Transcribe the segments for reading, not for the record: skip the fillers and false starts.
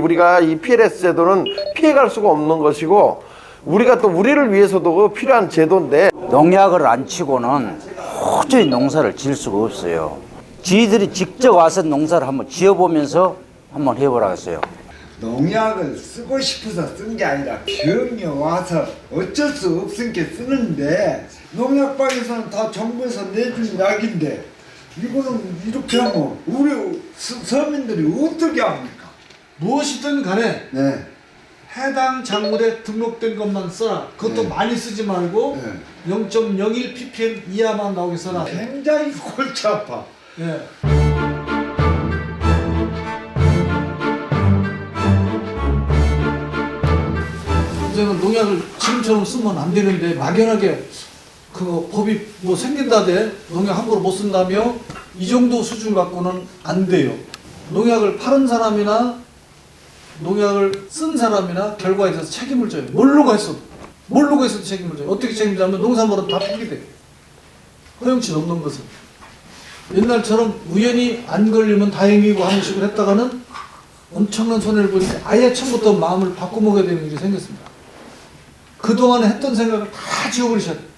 우리가 이 PLS 제도는 피해갈 수가 없는 것이고 우리가 또 우리를 위해서도 필요한 제도인데 농약을 안 치고는 도저히 농사를 지을 수가 없어요. 지들이 직접 와서 농사를 한번 지어보면서 한번 해보라고 했어요. 농약을 쓰고 싶어서 쓴 게 아니라 병이 와서 어쩔 수 없으니까 쓰는데 농약방에서는 다 정부에서 내준 약인데 이거는 이렇게 하면 우리 서민들이 어떻게 합니까? 무엇이든 간에 네. 해당 작물에 등록된 것만 써라. 그것도 네. 많이 쓰지 말고 네. 0.01 ppm 이하만 나오게 써라. 굉장히 골치 아파. 예. 이제는 농약을 지금처럼 쓰면 안 되는데 막연하게 그 법이 뭐 생긴다대 농약 함부로 못 쓴다며 이 정도 수준 갖고는 안 돼요. 농약을 파는 사람이나 농약을 쓴 사람이나 결과에 대해서 책임을 져요. 모르고 했어도 책임을 져요. 어떻게 책임지냐면 농산물은 다 폐기돼요. 허용치 없는 것은. 옛날처럼 우연히 안 걸리면 다행이고 하는 식으로 했다가는 엄청난 손해를 보니까 아예 처음부터 마음을 바꿔먹어야 되는 일이 생겼습니다. 그동안에 했던 생각을 다 지워버리셔야 돼요.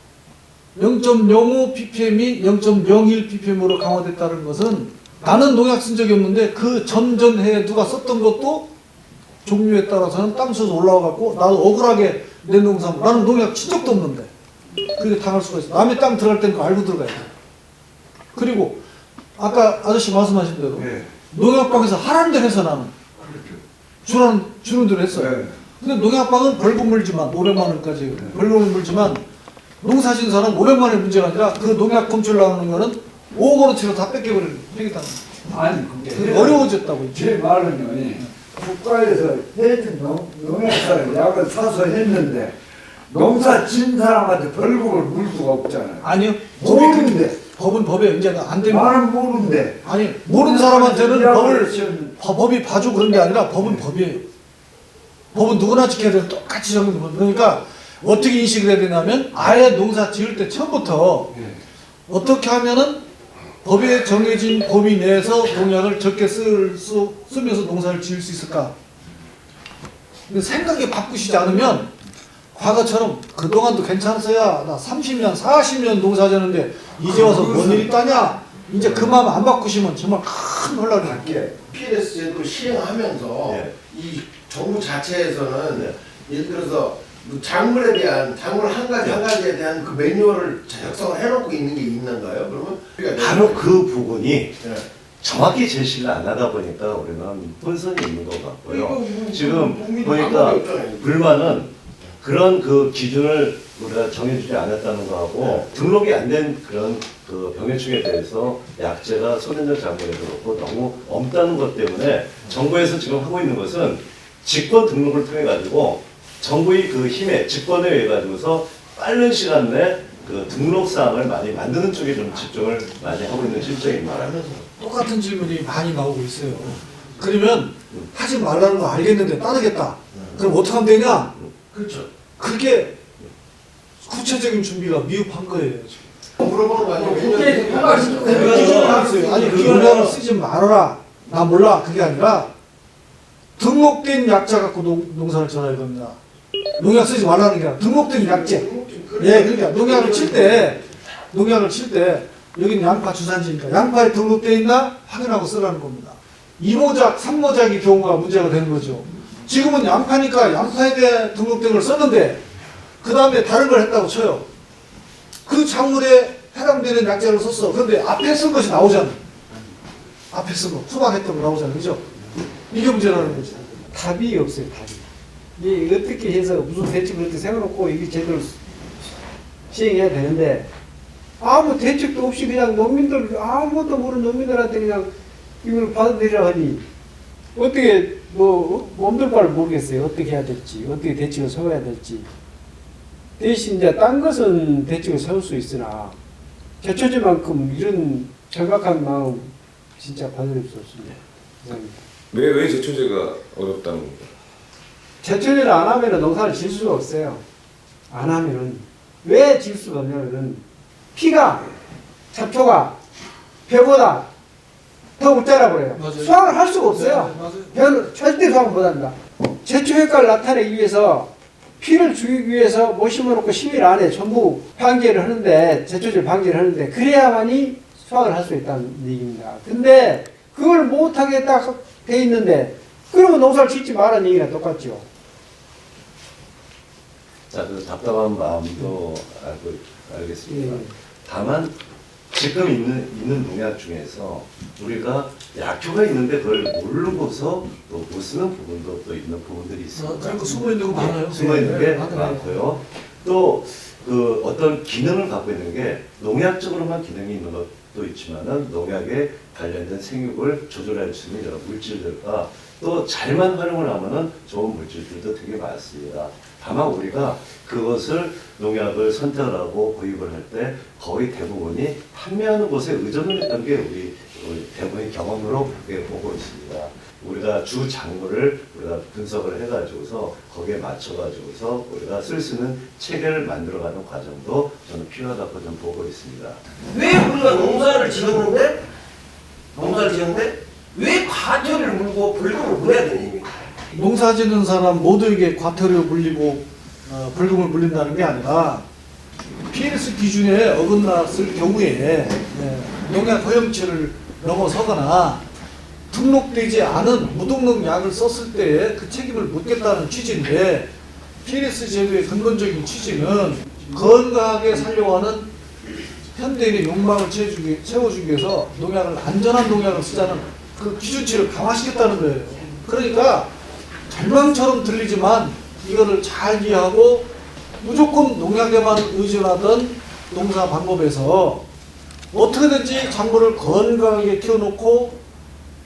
0.05 ppm이 0.01 ppm으로 강화됐다는 것은 나는 농약 쓴 적이 없는데 그 전전해에 누가 썼던 것도 종류에 따라서는 땅 쏘서 올라와갖고 나도 억울하게 내 농산물 나는 농약 친 적도 없는데 그렇게 당할 수가 있어. 남의 땅 들어갈 때는 그거 알고 들어가야 돼. 그리고 아까 아저씨 말씀하신 대로 네. 농약방에서 하라는 대로 해서 나는 주는 대로 했어요. 네. 근데 농약방은 벌금 물지만 500만 원까지 벌금을 물지만 농사진 사람 500만 원의 문제가 아니라 그 농약 검출 나오는 거는 5억 원어치로 다 뺏겨버리는 폐기다는 아니 그게 어려워졌다고. 제 말은요. 국가에서 해준 농약사를 약을 사서 했는데 농사 진 사람한테 벌금을 물 수가 없잖아요. 아니요. 모르는데. 법은 법에 이제 안 되면. 나는 모르는데. 아니 모르는 사람한테는 법이 봐주고 그런 게 아니라 법은 법이에요. 법은 누구나 지켜야 돼요. 똑같이 적용된 법. 그러니까 어떻게 인식을 해야 되냐면 아예 농사 지을 때 처음부터 어떻게 하면은 법에 정해진 범위 내에서 농약을 적게 쓰면서 농사를 지을 수 있을까? 근데 생각이 바꾸시지 않으면 과거처럼 그동안도 괜찮았어야 나 30년, 40년 농사 지었는데 이제 와서 뭔 일이 있다냐? 이제 그 마음 안 바꾸시면 정말 큰 혼란이 이렇게 PLS 제도를 실행하면서 이 정부 자체에서는 예를 들어서 작물 한 가지에 대한 그 매뉴얼을 작성을 해놓고 있는 게 있는가요? 그러면 바로 그 부분이 네. 정확히 제시를 안 하다 보니까 우리는 혼선이 있는 것 같고요. 지금 국민도 보니까 방법이 없잖아요. 불만은 그런 그 기준을 우리가 정해주지 않았다는 거하고 등록이 안 된 그런 그 병해충에 대해서 약제가 소년장 작물에도 그렇고 너무 없다는 것 때문에 정부에서 지금 하고 있는 것은 직권 등록을 통해 가지고 정부의 그 힘에 직권에 의해 가지고서 빠른 시간 내에 그 등록 사항을 많이 만드는 쪽에 좀 집중을 많이 하고 있는 실정입니다. 똑같은 질문이 많이 나오고 있어요. 그러면 하지 말라는 거 알겠는데 따르겠다. 그럼 어떻게 하면 되냐? 그렇죠. 그게 구체적인 준비가 미흡한 거예요. 지금. 물어보는 거 아니에요? 아니 그 농약을 쓰지 말아라. 나 몰라. 그게 아니라 등록된 약자 갖고 농사를 지어야 됩니다. 농약 쓰지 말라는 게 아니라 등록된 약재. 예, 그러니까 농약을 칠 때 여기는 양파 주산지니까 양파에 등록되어 있나 확인하고 쓰라는 겁니다. 2모작, 3모작의 경우가 문제가 되는 거죠. 지금은 양파니까 양파에 대해 등록된 걸 썼는데 그 다음에 다른 걸 했다고 쳐요. 그 작물에 해당되는 약재를 썼어. 그런데 앞에 쓴 것이 나오잖아. 앞에 쓴 거, 수박했던 거 나오잖아. 그죠? 이게 문제라는 거죠. 답이 없어요, 답이. 이게 어떻게 해서 무슨 대책을 어떻게 세워놓고 이게 제대로 시행해야 되는데 아무 대책도 없이 그냥 농민들, 아무것도 모르는 농민들한테 그냥 이걸 받아들이라 하니 어떻게 몸둘 바를 모르겠어요. 어떻게 해야 될지, 어떻게 대책을 세워야 될지. 대신 이제 딴 것은 대책을 세울 수 있으나 제초제만큼 이런 절박한 마음 진짜 받아들일 수 없습니다. 감사합니다. 왜 제초제가 어렵다는 겁니까? 제초제를 안 하면 농사를 질 수가 없어요. 안 하면은. 왜 질 수가 없냐면은 피가, 잡초가 배보다 더 못 자라버려요. 맞아요. 수확을 할 수가 없어요. 네, 맞아요. 별로 절대 수확 못합니다. 제초 효과를 나타내기 위해서 피를 죽이기 위해서 못 심어놓고 10일 안에 전부 방제를 하는데 제초질 방제를 하는데 그래야만이 수확을 할 수 있다는 얘기입니다. 근데 그걸 못하게 딱 돼 있는데 그러면 농사를 짓지 말라는 얘기랑 똑같죠. 자, 그 답답한 마음도 알겠습니다. 예. 다만 지금 있는 농약 중에서 우리가 약효가 있는데 그걸 모르고서 또 못 쓰는 부분도 또 있는 부분들이 있습니다. 그러니까 숨어 있는 거 많아요. 숨어 있는 게 네, 많아요. 많고요. 또 그 어떤 기능을 갖고 있는 게 농약적으로만 기능이 있는 것도 있지만은 농약에 관련된 생육을 조절할 수 있는 여러 물질들과 또 잘만 활용을 하면은 좋은 물질들도 되게 많습니다. 다만 우리가 그것을 농약을 선택을 하고 구입을 할 때 거의 대부분이 판매하는 곳에 의존을 했던 게 우리 대부분의 경험으로 보고 있습니다. 우리가 주 작물을 우리가 분석을 해가지고서 거기에 맞춰가지고서 우리가 쓸 수 있는 체계를 만들어가는 과정도 저는 필요하다고 좀 보고 있습니다. 왜 우리가 농사를 지었는데 왜 과태료를 물고 벌금을 물어야 되니? 농사 짓는 사람 모두에게 과태료 물리고 벌금을 물린다는 게 아니라 PLS 기준에 어긋났을 경우에 농약 허용치를 넘어서거나 등록되지 않은 무등록 약을 썼을 때에 그 책임을 묻겠다는 취지인데 PLS 제도의 근본적인 취지는 건강하게 살려고 하는 현대인의 욕망을 채워주기 위해서 농약을 안전한 농약을 쓰자는 그 기준치를 강화시켰다는 거예요. 그러니까 절망처럼 들리지만 이거를 잘 이해하고 무조건 농약에만 의존하던 농사 방법에서 어떻게든지 작물을 건강하게 키워놓고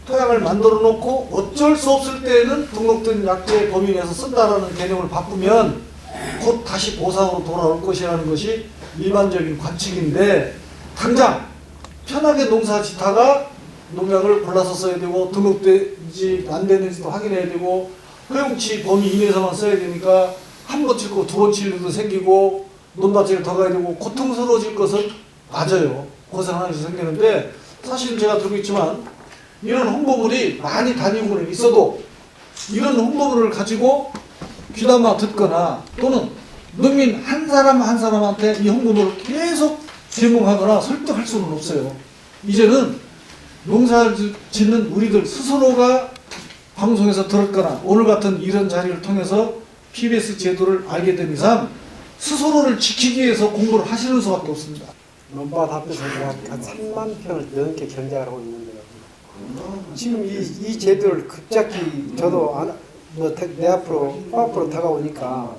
토양을 만들어 놓고 어쩔 수 없을 때에는 등록된 약재 범위 내에서 쓴다라는 개념을 바꾸면 곧 다시 보상으로 돌아올 것이라는 것이 일반적인 관측인데 당장 편하게 농사 짓다가 농약을 골라서 써야 되고 등록되지 안 되는지도 확인해야 되고 허용치 범위 이내에서만 써야 되니까 한 번 칠고 두 번 칠 일도 생기고 논밭을 더 가야 되고 고통스러워질 것은 맞아요. 고생하는 일이 생기는데 사실 제가 들고 있지만 이런 홍보물이 많이 다니고는 있어도 이런 홍보물을 가지고 귀담아 듣거나 또는 농민 한 사람 한 사람한테 이 홍보물을 계속 제공하거나 설득할 수는 없어요. 이제는 농사를 짓는 우리들 스스로가 방송에서 들었거나 오늘 같은 이런 자리를 통해서 PBS 제도를 알게 된 이상 스스로를 지키기 위해서 공부를 하시는 수밖에 없습니다. 논밭 앞에서 한 3만 평을 넘게 경작을 하고 있는데요. 지금 이 제도를 급작히 저도 내 앞으로 다가오니까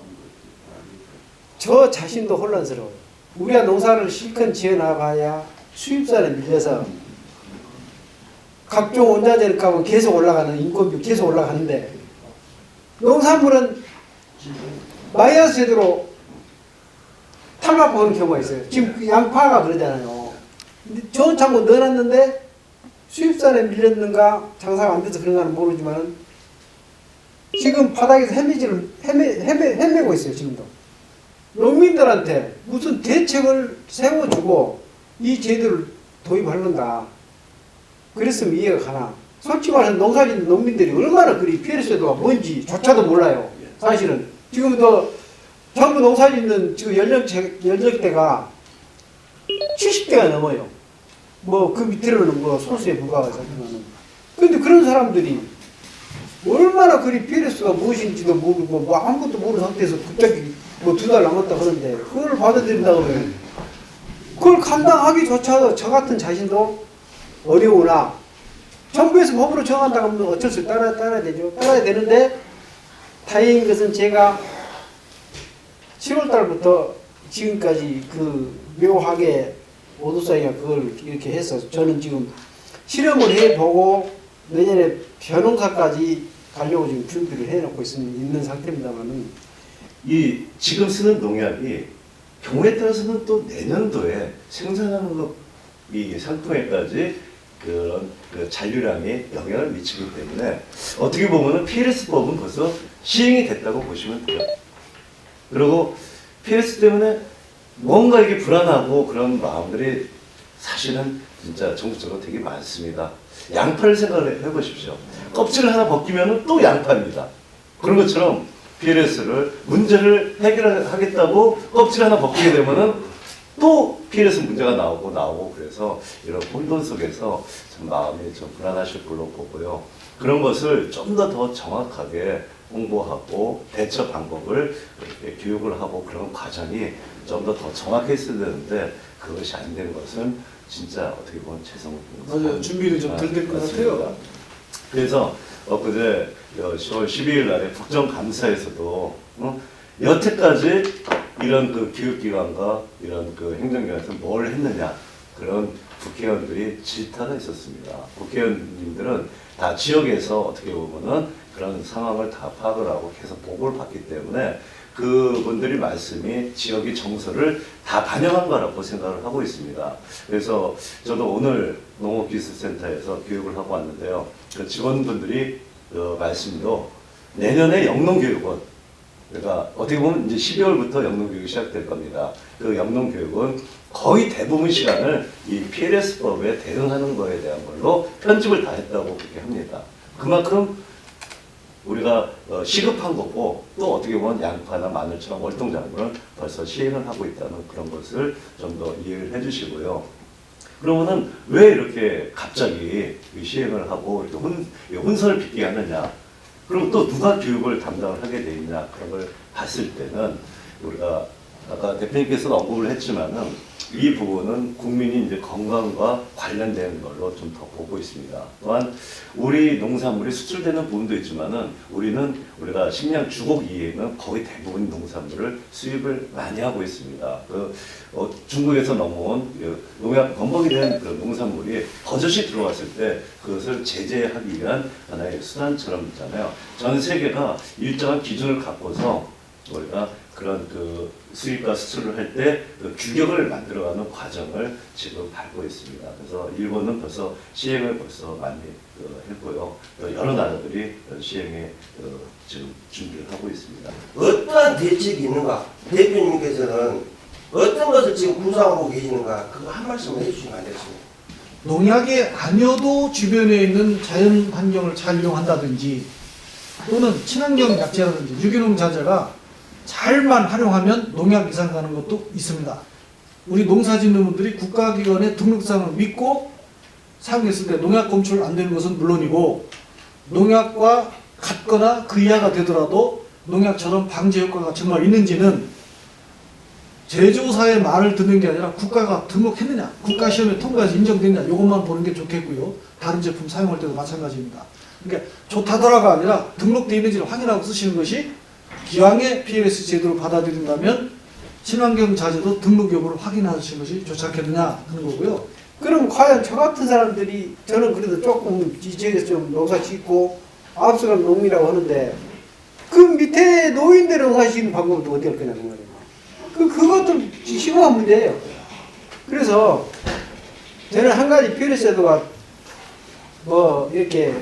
저 자신도 혼란스러워요. 우리가 농사를 실컷 지어나가야 수입산에 밀려서 각종 원자재 값은 계속 올라가는 인건비 계속 올라가는데 농산물은 마이너스 제대로 탈바꿈하는 경우가 있어요. 지금 그 양파가 그러잖아요. 근데 좋은 창고 넣어놨는데 수입산에 밀렸는가 장사가 안 돼서 그런가는 모르지만 지금 바닥에서 헤매고 있어요. 지금도. 농민들한테 무슨 대책을 세워주고 이 제도를 도입하는가. 그랬으면 이해가 가나. 솔직히 말해서 농사짓는 농민들이 얼마나 그리 PLS제도가 뭔지 조차도 몰라요. 사실은. 지금도 전부 농사짓는 지금 연령대가 70대가 넘어요. 뭐 그 밑으로는 뭐 소수에 불과하지만은. 근데 그런 사람들이 얼마나 그리 PLS가 무엇인지도 모르고 뭐 아무것도 모르는 상태에서 갑자기 뭐 2달 남았다 그러는데 그걸 받아들인다고 해요. 그걸 감당하기조차도 저 같은 자신도 어려우나 정부에서 법으로 정한다고 하면 어쩔 수 없이 따라야 되죠. 따라야 되는데 다행인 것은 제가 7월 달부터 지금까지 그 묘하게 오도사이가 그걸 이렇게 해서 저는 지금 실험을 해보고 내년에 벼농사까지 가려고 지금 준비를 해놓고 있는 상태입니다만은 이 지금 쓰는 농약이 경우에 따라서는 또 내년도에 생산하는 이 상품에까지 그런 그 잔류량에 영향을 미치기 때문에 어떻게 보면은 PLS법은 벌써 시행이 됐다고 보시면 돼요. 그리고 PLS 때문에 뭔가 이게 불안하고 그런 마음들이 사실은 진짜 전국적으로 되게 많습니다. 양파를 생각을 해보십시오. 껍질을 하나 벗기면 또 양파입니다. 그런 것처럼 PLS를 문제를 해결하겠다고 껍질 하나 벗기게 되면은 또 PLS 문제가 나오고 그래서 이런 혼돈 속에서 참 마음이 좀 불안하실 걸로 보고요. 그런 것을 좀 더 정확하게 홍보하고 대처 방법을 이렇게 교육을 하고 그런 과정이 좀 더 정확했어야 되는데 그것이 안 된 것은 진짜 어떻게 보면 맞아요. 준비를 좀 덜 될 것 같아요. 그래서 엊그제 10월 12일 날에 국정감사에서도 여태까지 이런 그 교육기관과 이런 그 행정기관에서 뭘 했느냐 그런 국회의원들이 질타가 있었습니다. 국회의원님들은 다 지역에서 어떻게 보면은 그런 상황을 다 파악을 하고 계속 보고를 받기 때문에 그분들이 말씀이 지역의 정서를 다 반영한 거라고 생각을 하고 있습니다. 그래서 저도 오늘 농업기술센터에서 교육을 하고 왔는데요. 그 직원분들이 말씀도 내년에 영농교육원, 그러니까 어떻게 보면 이제 12월부터 영농교육이 시작될 겁니다. 그 영농교육은 거의 대부분 시간을 이 PLS법에 대응하는 거에 대한 걸로 편집을 다 했다고 그렇게 합니다. 그만큼 우리가 시급한 거고 또 어떻게 보면 양파나 마늘처럼 월동작물을 벌써 시행을 하고 있다는 그런 것을 좀 더 이해를 해주시고요. 그러면은 왜 이렇게 갑자기 시행을 하고 이렇게 혼선을 빚게 하느냐? 그리고 또 누가 교육을 담당을 하게 돼 있냐? 그런 걸 봤을 때는 우리가 아까 대표님께서도 언급을 했지만은 이 부분은 국민이 이제 건강과 관련된 걸로 좀 더 보고 있습니다. 또한 우리 농산물이 수출되는 부분도 있지만은 우리가 식량 주곡 이외에는 거의 대부분 농산물을 수입을 많이 하고 있습니다. 중국에서 넘어온 농약 범벅이 된 그 농산물이 버젓이 들어왔을 때 그것을 제재하기 위한 하나의 수단처럼 있잖아요. 전 세계가 일정한 기준을 갖고서 우리가 그런 그 수입과 수출을 할 때 그 규격을 만들어가는 과정을 지금 밟고 있습니다. 그래서 일본은 벌써 시행을 벌써 많이 했고요. 또 여러 나라들이 시행에 지금 준비를 하고 있습니다. 어떠한 대책이 있는가? 대표님께서는 어떤 것을 지금 구상하고 계시는가? 그거 한 말씀 해주시면 안 되겠습니까? 농약이 아니어도 주변에 있는 자연 환경을 잘 이용한다든지 또는 친환경 약재라든지 유기농 자재가 잘만 활용하면 농약 이상 가는 것도 있습니다. 우리 농사 짓는 분들이 국가기관의 등록상을 믿고 사용했을 때 농약 검출 안 되는 것은 물론이고 농약과 같거나 그 이하가 되더라도 농약처럼 방제 효과가 정말 있는지는 제조사의 말을 듣는 게 아니라 국가가 등록했느냐, 국가시험에 통과해서 인정됐느냐 이것만 보는 게 좋겠고요. 다른 제품 사용할 때도 마찬가지입니다. 그러니까 좋다더라가 아니라 등록되어 있는지를 확인하고 쓰시는 것이 기왕에 PLS 제도를 받아들인다면 친환경 자재도 등록 여부를 확인하시는 것이 좋지 않겠느냐 하는 거고요. 그럼 과연 저 같은 사람들이 저는 그래도 조금 이 지역에서 좀 농사 짓고 앞서간 농민이라고 하는데 그 밑에 노인들은 하시는 방법도 어떻게 할 거냐는 거예요. 그것도 심오한 문제예요. 그래서 저는 한 가지 PLS 제도가 뭐 이렇게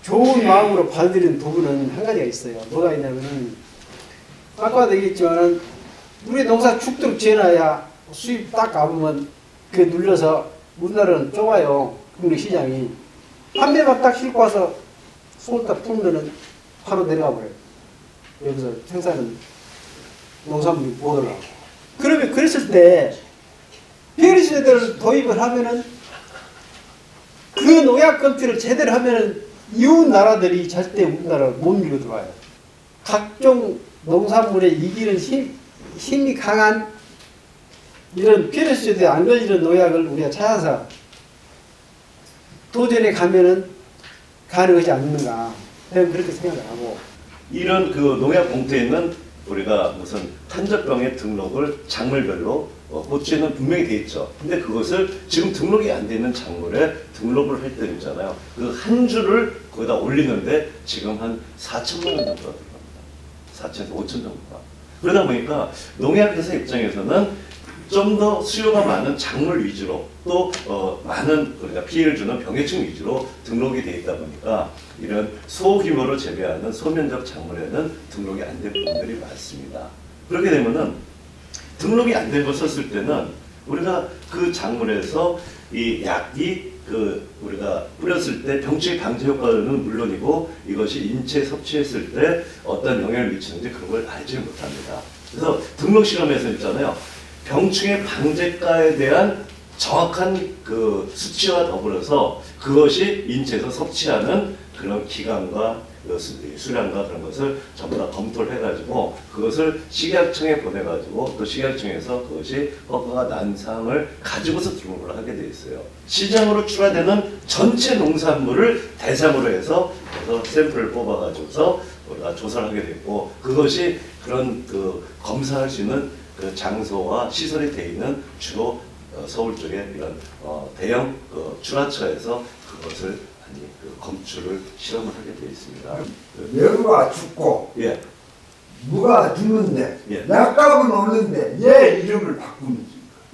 좋은 마음으로 받아들이는 부분은 한 가지가 있어요. 뭐가 있냐면은 아까도 얘기했지만은 우리 농사 죽도록 지어놔야 수입 딱 가보면 그 눌려서 우리나라는 좁아요. 국내 시장이 한 대만 딱 싣고 와서 손을 딱 풀면은 바로 내려가 버려요. 여기서 생산은 농산물이 못 올라가고. 그러면 그랬을 때 PLS 제도를 도입을 하면은 그 농약 검출을 제대로 하면은 이웃 나라들이 절대 우리나라를 못 밀고 들어와요. 각종 농산물에 이기는 힘이 강한 이런 PLS 제도에 안 걸리는 농약을 우리가 찾아서 도전에 가면은 가능하지 않는가. 저는 그렇게 생각을 하고. 이런 그 농약 봉투에는 우리가 무슨 탄저병의 등록을 작물별로 호주에는 분명히 돼 있죠. 근데 그것을 지금 등록이 안 돼 있는 작물에 등록을 할 때 있잖아요. 그 한 줄을 거기다 올리는데 지금 한 4천만 원 정도가 들어갑니다. 4천에서 5천 정도가. 그러다 보니까 농약회사 입장에서는 좀 더 수요가 많은 작물 위주로 또 많은 우리가 피해를 주는 병해충 위주로 등록이 돼 있다 보니까 이런 소규모로 재배하는 소면적 작물에는 등록이 안 된 부분들이 많습니다. 그렇게 되면은 등록이 안 된 걸 썼을 때는 우리가 그 작물에서 이 약이 우리가 뿌렸을 때 병충해 방지 효과는 물론이고 이것이 인체에 섭취했을 때 어떤 영향을 미치는지 그런 걸 알지 못합니다. 그래서 등록 실험에서 있잖아요. 병충해 방제가에 대한 정확한 그 수치와 더불어서 그것이 인체에서 섭취하는 그런 기간과 수량과 그런 것을 전부 다 검토를 해가지고 그것을 식약청에 보내가지고 또 식약청에서 그것이 허가가 난 사항을 가지고서 등록을 하게 돼 있어요. 시장으로 출하되는 전체 농산물을 대상으로 해서 그래서 샘플을 뽑아가지고서 우리가 조사를 하게 됐고 그것이 그런 그 검사할 수 있는 그 장소와 시설이 돼 있는 주로 서울 쪽에 이런 대형 출하처에서 그것을 검출을 실험을 하게 되어 있습니다. 여루가 죽고 예, 무가 죽는데 예. 약값은 없는데 얘 이름을 바꾸는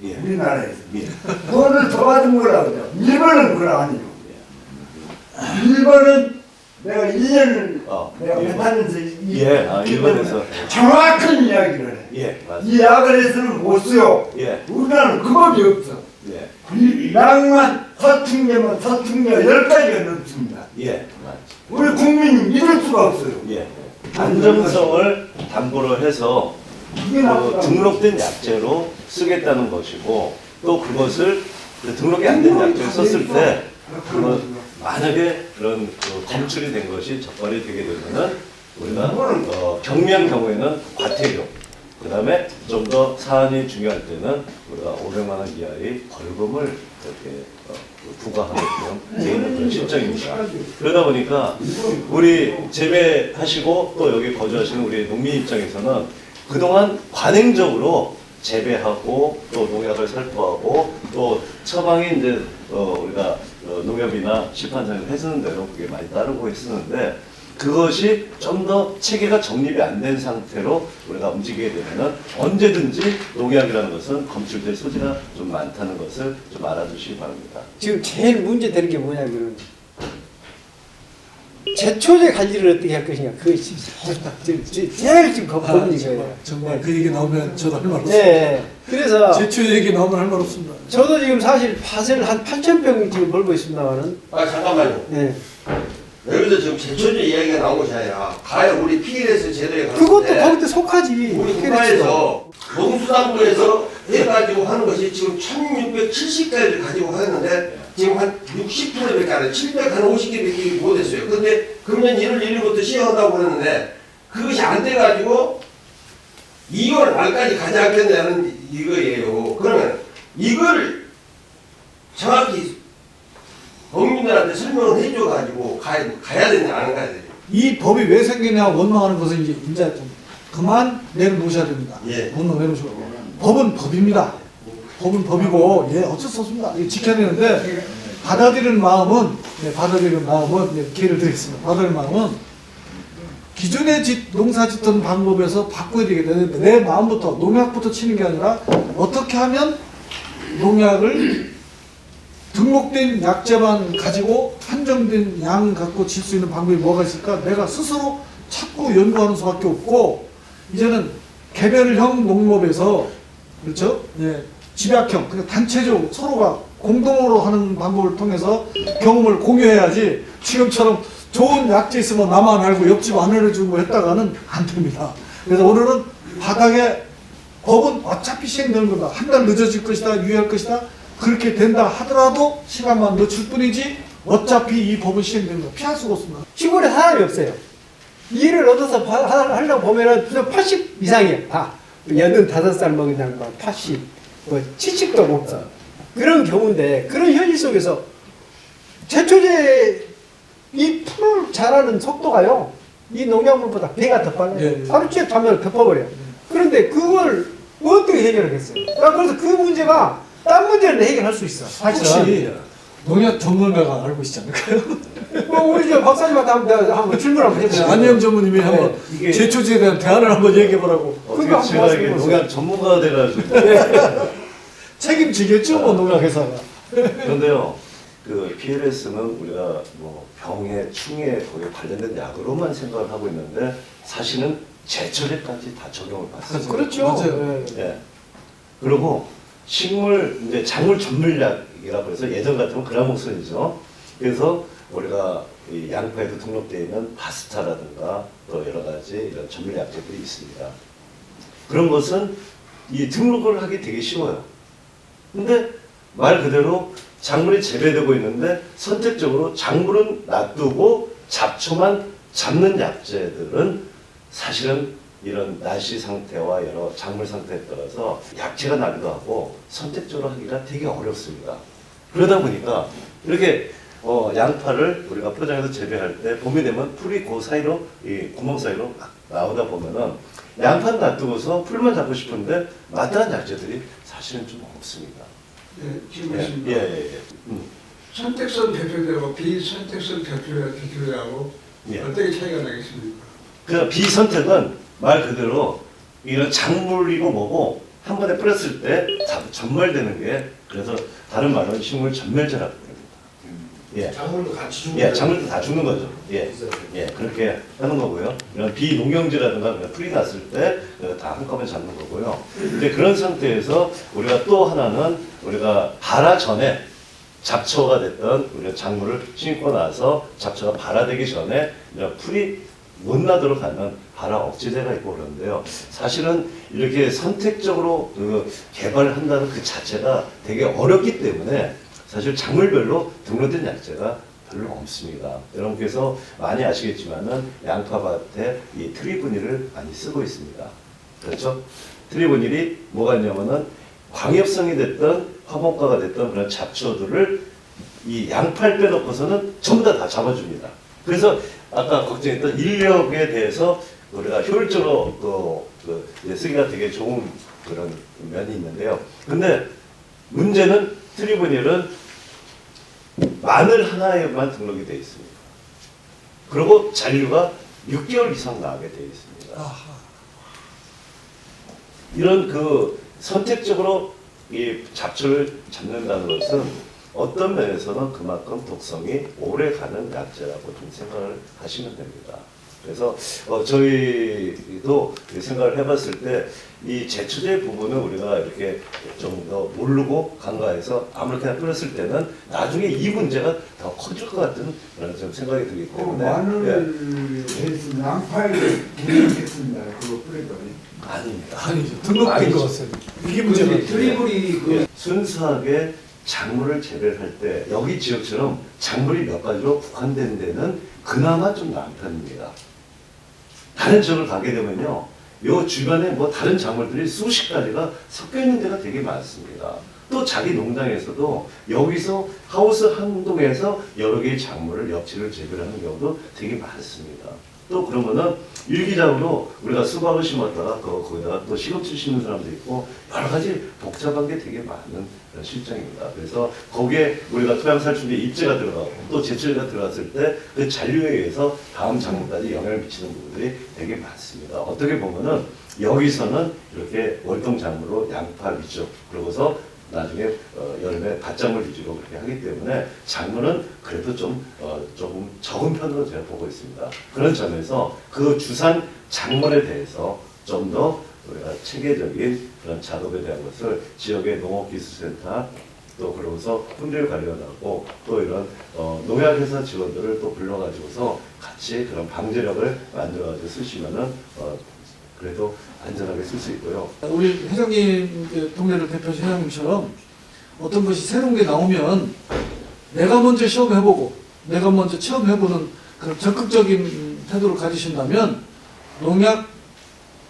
예. 우리나라에서 예. 돈을 더 받은 거라고 그래요. 일본은 그거 아니에요. 일본은 내가 2년을 내가 예. 못하면서 예, 일본에서 정확한 이야기를 해. 예, 맞습니다. 이 약을 해서는 못 써요. 예, 우리나라는 그 법이 없어. 예, 이 약만 서충제만 서충제가 10가지가 넘습니다. 예, 맞죠. 우리 국민이 믿을 수가 없어요. 예, 안정성을 담보로 해서 이게 나쁘다. 등록된 약재로 쓰겠다는 것이고 또 그것을 등록이 안 된 약재를 썼을 때 그거 만약에 그런 검출이 된 것이 적발이 되게 되면은 우리가 경미한 경우에는 과태료, 그 다음에 좀 더 사안이 중요할 때는 우리가 500만 원 이하의 벌금을 이렇게 부과하게끔 되어 있는 그런 실정입니다. 그러다 보니까 우리 재배하시고 또 여기 거주하시는 우리 농민 입장에서는 그동안 관행적으로 재배하고 또 농약을 살포하고 또 처방이 이제 우리가 농협이나 시판상에서 해주는 대로 그게 많이 따르고 했었는데 그것이 좀 더 체계가 정립이 안 된 상태로 우리가 움직이게 되면 언제든지 농약이라는 것은 검출될 소지가 좀 많다는 것을 좀 알아두시기 바랍니다. 지금 제일 문제되는 게 뭐냐면 제초제 관리를 어떻게 할 것이냐 그게 제일 지금 고민이 거예요. 정말 그 얘기 나오면 저도 할 말 없습니다. 네. 그래서 제초 얘기 나오면 할 말 없습니다. 저도 지금 사실 밭을 한 8,000평 지금 벌고 있습니다만은. 잠깐만요. 네. 여기서 지금 제초제 이야기가 나온 것이 아니라 과연 우리 PLS 제도에 갔을 그것도 때 거기도 속하지. 우리 국가에서 농수산물에서 해가지고 하는 것이 지금 1670개를 가지고 하는데 지금 한 60%밖에 안 해요. 750개밖에 못했어요. 근데 금년 1월 1일부터 시행한다고 그러는데 그것이 안 돼가지고 2월 말까지 가지 않겠냐는 이거예요. 그러면 이걸 정확히 국민들한테 설명을 해줘가지고 가야 되냐 안 가야 되냐. 이 법이 왜 생기냐 원망하는 것은 이제 좀 그만 내려놓으셔야 됩니다. 예. 원망 내놓으시고 법은 법입니다. 법은 법이고 어쩔 수 없습니다. 이거 지켜야 되는데 받아들이는 마음은 기회를 드리겠습니다. 받아들이는 마음은 기존에 농사 짓던 방법에서 바꿔야 되게 되는데 내 마음부터 농약부터 치는 게 아니라 어떻게 하면 농약을 등록된 약재만 가지고 한정된 양 갖고 질 수 있는 방법이 뭐가 있을까? 내가 스스로 찾고 연구하는 수밖에 없고 이제는 개별형 농업에서 그렇죠? 네, 집약형, 그러니까 단체적 서로가 공동으로 하는 방법을 통해서 경험을 공유해야지 지금처럼 좋은 약재 있으면 나만 알고 옆집 안 알려주고 했다가는 안 됩니다. 그래서 오늘은 바닥에 법은 어차피 시행되는 거다. 한 달 늦어질 것이다. 유예할 것이다. 그렇게 된다 하더라도 시간만 늦출 뿐이지 어차피 이 법은 시행되는 거 피할 수가 없습니다. 시골에 사람이 없어요. 일을 얻어서 하려고 보면은 80 이상이에요. 다. 85살 먹은 양반 80, 70도 없어. 그런 경우인데 그런 현실 속에서 제초제 이 풀을 자라는 속도가요. 이 농약물보다 배가 더 빨라요. 예. 하루치에 가면 덮어버려요. 그런데 그걸 어떻게 해결하겠어요? 그래서 그 문제가 딴 문제는 해결할 수 있어. 혹시 농약 전문가가 알고 있지 않을까요? 우리 저 박사님한테 한번 질문 한번 해보세요. 안녕 전무님이 한번 이게- 제초제에 대한 대안을 한번 얘기해 보라고. 어떻게 그거 제가 한번 이게 말씀해 농약 전문가가 돼가지고 책임지겠죠, 뭐 농약 회사가. 그런데요, 그 PLS는 우리가 뭐 병에, 충에 거기에 관련된 약으로만 생각을 하고 있는데 사실은 제철에까지 다 적용을 받습니다. 그렇죠. 맞아요. 예. 예. 그리고 식물 이제 작물 전물약 양파이라고 해서 예전 같으면 그라목선이죠. 그래서 우리가 이 양파에도 등록되어 있는 바스타라든가 또 여러 가지 이런 전밀 약재들이 있습니다. 그런 것은 이 등록을 하기 되게 쉬워요. 근데 말 그대로 작물이 재배되고 있는데 선택적으로 작물은 놔두고 잡초만 잡는 약재들은 사실은 이런 날씨 상태와 여러 작물 상태에 따라서 약재가 나기도 하고 선택적으로 하기가 되게 어렵습니다. 그러다 보니까 이렇게 양파를 우리가 포장해서 재배할 때 봄이 되면 풀이 그 사이로 이 구멍 사이로 막 나오다 보면은 양파는 놔두고서 풀만 잡고 싶은데 마땅한 약재들이 사실은 좀 없습니다. 네, 질문입니다. 예. 선택성 대표되고 비선택성 대표하고 예. 어떻게 차이가 나겠습니까? 그 비선택은 말 그대로 이런 작물이고 뭐고 한 번에 뿌렸을 때 전멸되는 게 그래서 다른 말은 식물 전멸제라고 합니다. 예. 작물도 같이 죽는 예, 작물도 다 죽는 거죠. 예, 그렇게 하는 거고요. 이런 비농경지라든가 그냥 풀이 났을 때 다 한꺼번에 잡는 거고요. 근데 그런 상태에서 우리가 또 하나는 우리가 발화 전에 잡초가 됐던 우리가 작물을 심고 나서 잡초가 발화되기 전에 이런 풀이 못 나도록 하는 발화 억제제가 있고 그러는데요. 사실은 이렇게 선택적으로 개발한다는 그 자체가 되게 어렵기 때문에 사실 작물별로 등록된 약재가 별로 없습니다. 여러분께서 많이 아시겠지만은 양파밭에 이 트리브닐을 많이 쓰고 있습니다. 그렇죠? 트리브닐이 뭐가 있냐면은 광엽성이 됐던 화목가가 됐던 그런 잡초들을 이 양파를 빼놓고서는 전부 다 잡아줍니다. 그래서 아까 걱정했던 인력에 대해서 우리가 효율적으로 쓰기가 되게 좋은 그런 면이 있는데요. 근데 문제는 트리브닐은 마늘 하나에만 등록이 되어 있습니다. 그리고 잔류가 6개월 이상 나게 되어 있습니다. 이런 선택적으로 이 잡초를 잡는다는 것은 어떤 면에서는 그만큼 독성이 오래 가는 약재라고 좀 생각을 하시면 됩니다. 그래서 저희도 생각을 해봤을 때 이 제초제 부분은 우리가 이렇게 좀 더 모르고 간과해서 아무렇게나 뿌렸을 때는 나중에 이 문제가 더 커질 것 같은 그런 좀 생각이 들기 때문에 마늘을 해서 양파를 등록했습니다. 그거 뿌렸더니. 아닙니다. 아니죠. 등록된 아니죠. 것 같아요. 이게 문제가 드리블이 순수하게 작물을 재배를 할 때 여기 지역처럼 작물이 몇 가지로 국한된 데는 그나마 좀 나은 편입니다. 다른 지역을 가게 되면요, 요 주변에 뭐 다른 작물들이 수십 가지가 섞여 있는 데가 되게 많습니다. 또 자기 농장에서도 여기서 하우스 한 동에서 여러 개의 작물을 엽치를 재배하는 경우도 되게 많습니다. 또 그러면은 일기장으로 우리가 수박을 심었다가 거기다가 또 시금치 심는 사람도 있고 여러 가지 복잡한 게 되게 많은 그런 실정입니다. 그래서 거기에 우리가 토양살충제 입제가 들어가고 또 제초제가 들어갔을 때 그 잔류에 의해서 다음 작물까지 영향을 미치는 부분들이 되게 많습니다. 어떻게 보면은 여기서는 이렇게 월동 작물로 양파 위쪽 그러고서 나중에 여름에 밭작물 위주로 그렇게 하기 때문에 작물은 그래도 조금 적은 편으로 제가 보고 있습니다. 그런 점에서 그 주산 작물에 대해서 좀 더 우리가 체계적인 그런 작업에 대한 것을 지역의 농업기술센터 또 그러고서 품질 관련하고 또 이런 농약회사 직원들을 또 불러가지고서 같이 그런 방제력을 만들어가지고 쓰시면은 그래도 안전하게 쓸 수 있고요. 우리 회장님 동네를 대표하신 회장님처럼 어떤 것이 새로운 게 나오면 내가 먼저 시험해보고 내가 먼저 체험해보는 그런 적극적인 태도를 가지신다면 농약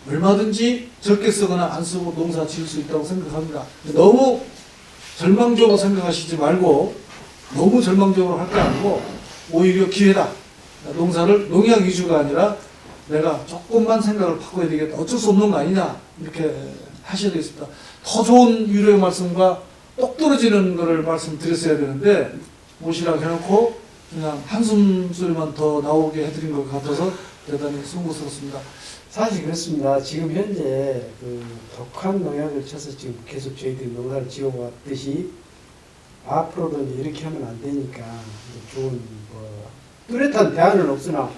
얼마든지 적게 쓰거나 안 쓰고 농사 지을 수 있다고 생각합니다. 너무 절망적으로 생각하시지 말고 너무 절망적으로 할 거 아니고 오히려 기회다. 농사를 농약 위주가 아니라 내가 조금만 생각을 바꿔야 되겠다. 어쩔 수 없는 거 아니냐. 이렇게 하셔야 되겠습니다. 더 좋은 유료의 말씀과 똑 떨어지는 거를 말씀드렸어야 되는데 모시라고 해놓고 그냥 한숨 소리만 더 나오게 해드린 것 같아서 대단히 송구스럽습니다. 사실 그렇습니다. 지금 현재 그 독한 농약을 쳐서 지금 계속 저희들이 농사를 지어왔듯이 앞으로도 이제 이렇게 하면 안 되니까 좋은 뚜렷한 대안은 없으나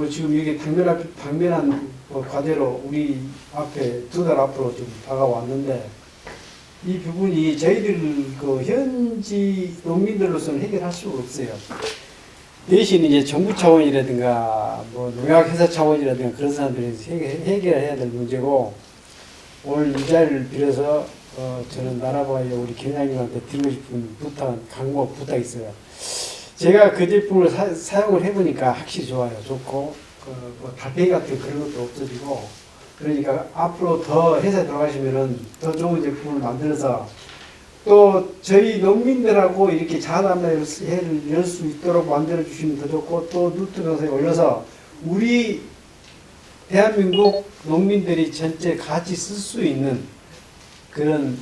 지금 이게 당면한 과제로 우리 앞에 2달 앞으로 좀 다가왔는데 이 부분이 저희들 그 현지 농민들로서는 해결할 수가 없어요. 대신 이제 정부 차원이라든가 뭐 농약회사 차원이라든가 그런 사람들이 해결해야 될 문제고, 오늘 이 자리를 빌어서 저는 나라바이오 우리 경장님한테 드리고 싶은 강목 부탁이 있어요. 제가 그 제품을 사용을 해보니까 확실히 좋아요. 좋고 뭐 달팽이 같은 그런 것도 없어지고, 그러니까 앞으로 더 회사에 들어가시면은 더 좋은 제품을 만들어서 또 저희 농민들하고 이렇게 자담회를 열 수 있도록 만들어 주시면 더 좋고, 또 유튜브에 올려서 우리 대한민국 농민들이 전체 같이 쓸 수 있는 그런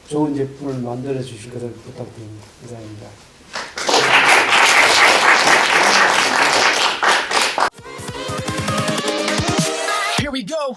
좋은 제품을 만들어 주실 것을 부탁드립니다. 감사합니다. Here we go.